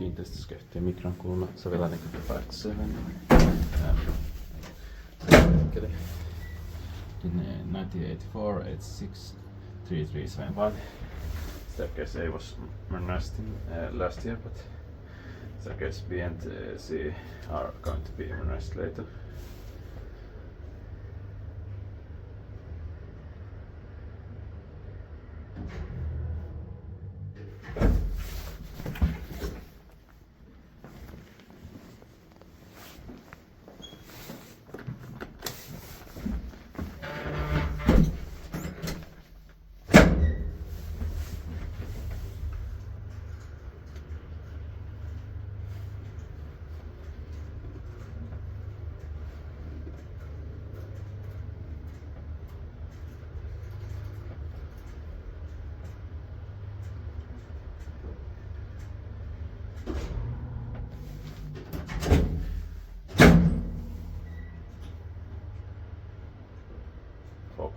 kiinteistössä käytettiin mikrokulma Savilahdenkatu 57. Mikkeli. In 1984, 86, 3375. Staircase A was modernized last year, but staircase B and C are going to be modernized later.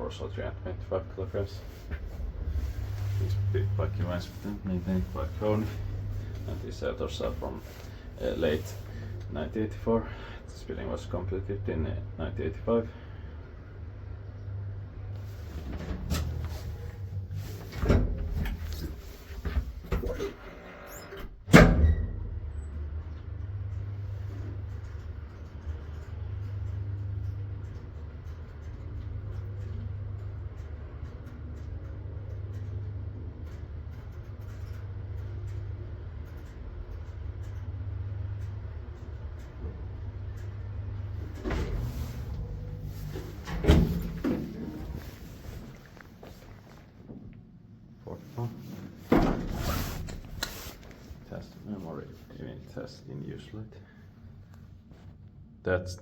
Also 325 kilograms. These big bike events maintained by Kone, and these outdoors are from late 1984. This building was completed in 1985. Test memory unit test in use light. That's